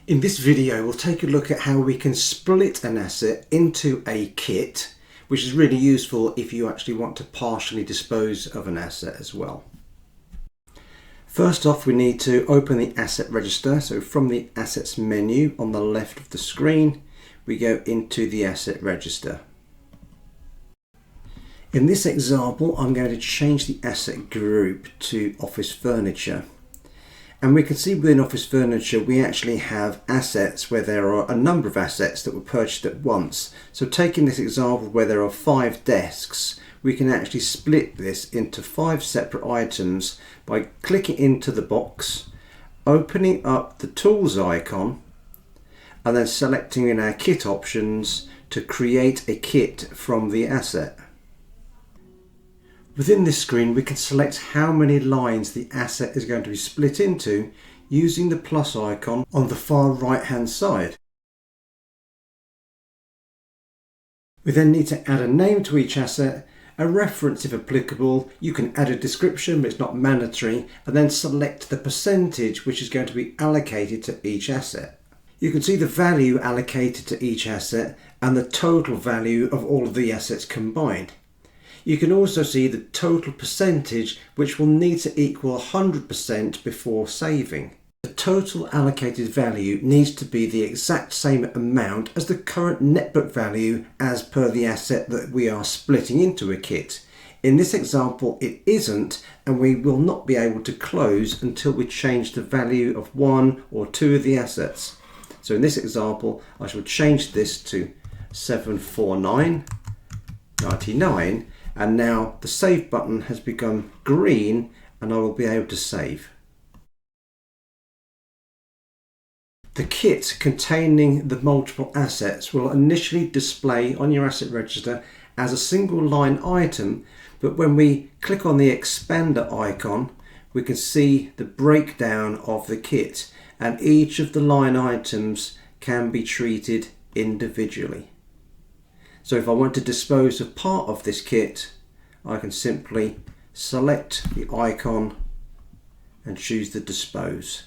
In this video, we'll take a look at how we can split an asset into a kit, which is really useful if you actually want to partially dispose of an asset as well. First off, we need to open the asset register. So from the assets menu on the left of the screen, we go into the asset register. In this example, I'm going to change the asset group to office furniture. And we can see within office furniture we actually have assets where there are a number of assets that were purchased at once. So taking this example where there are 5 desks, we can actually split this into 5 separate items by clicking into the box, opening up the tools icon, and then selecting in our kit options to create a kit from the asset. Within this screen, we can select how many lines the asset is going to be split into using the plus icon on the far right hand side. We then need to add a name to each asset, a reference if applicable. You can add a description, but it's not mandatory, and then select the percentage which is going to be allocated to each asset. You can see the value allocated to each asset and the total value of all of the assets combined. You can also see the total percentage, which will need to equal 100% before saving. The total allocated value needs to be the exact same amount as the current net book value as per the asset that we are splitting into a kit. In this example, it isn't, and we will not be able to close until we change the value of 1 or 2 of the assets. So in this example, I shall change this to 749.99. And now the save button has become green and I will be able to save. The kit containing the multiple assets will initially display on your asset register as a single line item, but when we click on the expander icon, we can see the breakdown of the kit, and each of the line items can be treated individually. So if I want to dispose of part of this kit, I can simply select the icon and choose the dispose.